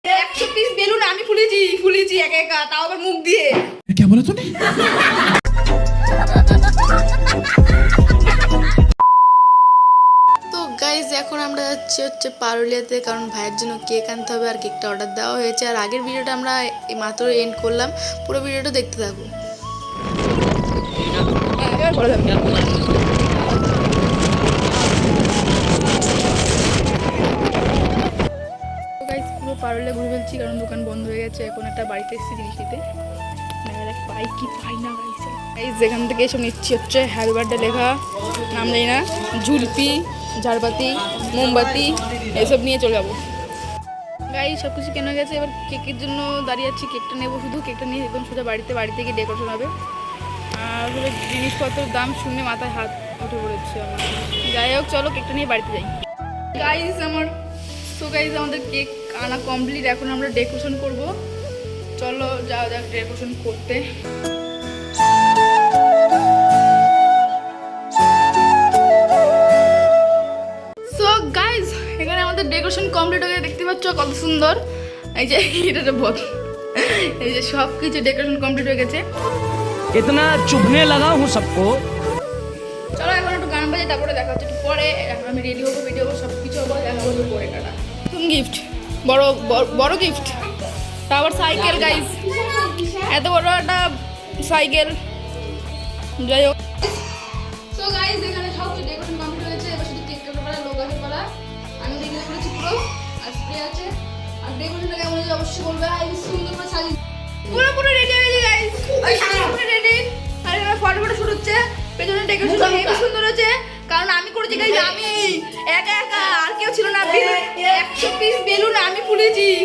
100 piece balloon আমি ফুলেছি একা একা, তাও আবার মুখ দিয়ে। क्या बोला तूने? তো গাইজ এখন আমরা যাচ্ছি হচ্ছে পারুলিয়াতে, কারণ ভাইয়ের জন্য কেক আনতে হবে আর কেকটা অর্ডার দেওয়া হয়েছে। আর আগের ভিডিওটা আমরা মাত্র এন্ড করলাম, পুরো ভিডিওটা দেখতে থাকবো। পুরো পারুলিয়া ঘুরে ফেলছি, কারণ দোকান বন্ধ হয়ে গেছে। এখন একটা বাড়িতে এসেছি জিনিস নিতে, পাই কি পাই না গাইজ। যেখান থেকে এসব নিচ্ছি হচ্ছে হ্যাপি বার্থডে লেখা, নাম জানি না, ঝুলপি, ঝাড়বাতি, মোমবাতি এসব নিয়ে চলে যাবো। গাইজ সব কিছু কেনা গেছে, এবার কেকের জন্য দাঁড়িয়ে আছি। কেকটা নেবো, শুধু কেকটা নিয়ে একদম সোজা বাড়িতে গিয়ে ডেকোরেশন হবে। আর হলো জিনিসপত্রের দাম শুনে মাথায় হাত উঠে পড়েছে আমার। যাই হোক চলো কেকটা নিয়ে বাড়িতে যাই। গাইজ আমাদের কেক আনা কমপ্লিট, এখন আমরা ডেকোরেশন করব। চলো যাওয়া যাক ডেকোরেশন করতে। সো গাইজ এখানে আমাদের ডেকোরেশন কমপ্লিট হয়ে দেখতে পাচ্ছ কত সুন্দর। এই যে এটা বল, এই যে সব কিছু ডেকোরেশন কমপ্লিট হয়ে গেছে। इतना चुभने लगा हूँ सबको। চলো এখন একটু গান বাজে, তারপরে দেখা হচ্ছে একটু পরে। এখন আমি রেডি হবো, ভিডিও হবো, সব কিছু হবো, দেখা হবো পরে। কাটা তুমি গিফট, বড় গিফট, তা আবার সাইকেল। গাইজ এত বড় একটা সাইকেল। যাই হোক সো গাইজ এখানে সব কিছু ডেকোরেশন কমপ্লিট হয়েছে। এবার শুধু কেক কাটা পালা, লোক আছে পালা। আমি রেডি করেছি পুরো, আর স্প্রে আছে। আর ডেকোরেশনটা কেমন হয়েছে অবশ্যই বলবে। আর সুন্দর করে সাজিয়ে পুরো রেডি হয়ে গেছি গাইজ, পুরো রেডি। আর এবার ফটো শুট হচ্ছে, পেছনে ডেকোরেশন হেবি সুন্দর হয়েছে, কারণ আমি করেছি গাইজ, আমি একা আর কেউ ছিল না। 100 পিস বেলুন আমি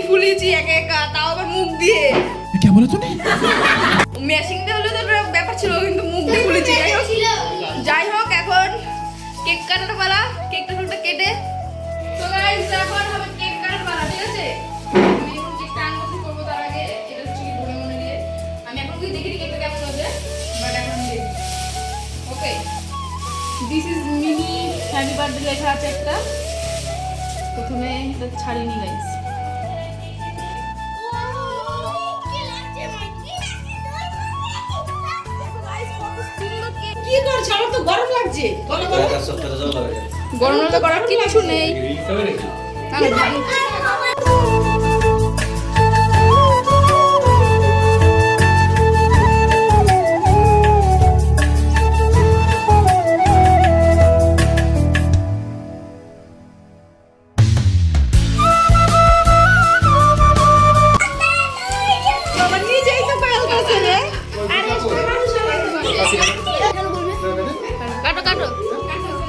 ফুলেছি একা একা, তাও আবার মুখ দিয়ে। क्या बोला तूने? মেশিং দিয়ে হলে তো ব্যাপার ছিল, কিন্তু মুখ দিয়ে ফুলেছি। যাই হোক এখন কেক কাটার পালা, কেকটা কেটে। তো গাইজ এখন হবে কেক কাটার পালা, ঠিক আছে? আমি এখন কেকটা আনবক্সিং করবো, তার আগে এটা হচ্ছে কি মনে দিয়ে আমি এখন কি দেখি কেকটা কেমন হবে, বাট এখন আমি দেখি। Okay, this is Mini happy birthday লেখা আছে একটা। প্রথমে এটা ছাড়িনি গাইজ। কি করছ? আমার তো গরম লাগছে। গরম লাগলে করার কিছু নেই।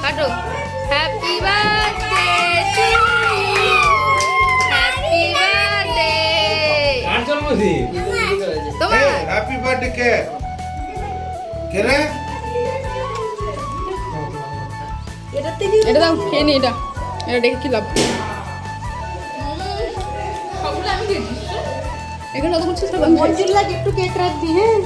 কাটো happy birthday to you, happy birthday. কার জন্মদিন? তোমার হ্যাপি বার্থডে কে রে? এটা দাও, খেয়ে নি। এটা দেখে কি লাভ? সবগুলো আমি খেয়েছি, এখানে অত কিছু একটু কেক রাখবি। হ্যাঁ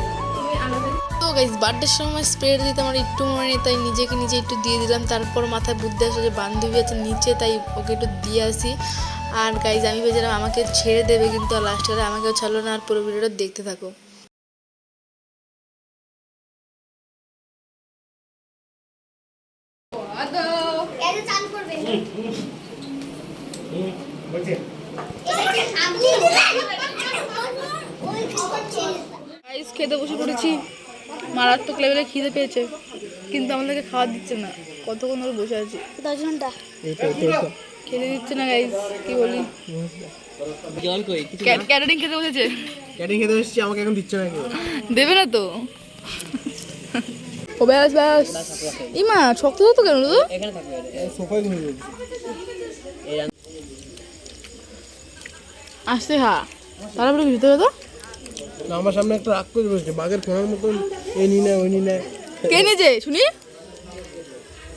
তো গাইজ বার্থডের সময় স্প্রে দিতে আমার একটু মনে নেই, তাই নিজেকে নিজে একটু দিয়ে দিলাম। তারপর মাথায় বুদ্ধি আসে যে বান্ধবী আছে নিচে, তাই ওকে একটু দিয়ে আসি। আর গাইজ আমি ভেবেছিলাম আমাকে ছেড়ে দেবে, কিন্তু আর লাস্টে আমাকেও ছাড়লো না। আর পুরো ভিডিওটা দেখতে থাকো। গাইজ খেতে বসে পড়েছি, মারাত্মক লেভেলে খিদে পেয়েছে, কিন্তু আমাদেরকে খাওয়া দিচ্ছে না। কতক্ষণ ধরে বসে আছি, 10 ঘন্টা খেতে দিচ্ছে না গাইজ। কি বলি, ক্যাটারিং খেতে বসেছে। ক্যাটিং খেতে এসেছি, আমাকে এখন দিচ্ছে না কেউ। দেবে না তো। ও ব্যাস ইমা শক্ত তো কেন তো? সোফায় ঘুমিয়ে পড়েছি। আসতে হা তারপরে ভিতরে তো আমার সামনে একটা রাগ করে বসেছে, বাঘের কোনার মতন। এই নি না ওই নি না। কে নিয়েছে শুনি?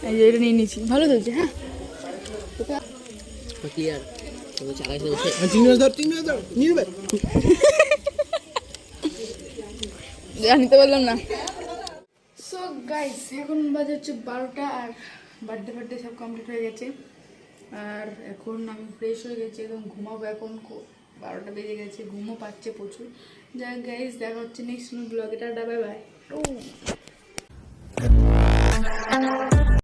এই যে এটা নিয়ে নিয়েছি, ভালো চলছে। হ্যাঁ নিতে পারলাম না। সো গাইস এখন বাজে হচ্ছে 12টা, আর বার্থডে সব কমপ্লিট হয়ে গেছে। আর এখন আমি ফ্রেশ হয়ে গেছি, একদম ঘুমাবো এখন। 12টা বেজে গেছে, ঘুমও পাচ্ছে প্রচুর। যাই গাইজ, দেখা হচ্ছে নেক্সট ব্লগে। Tata, bye bye.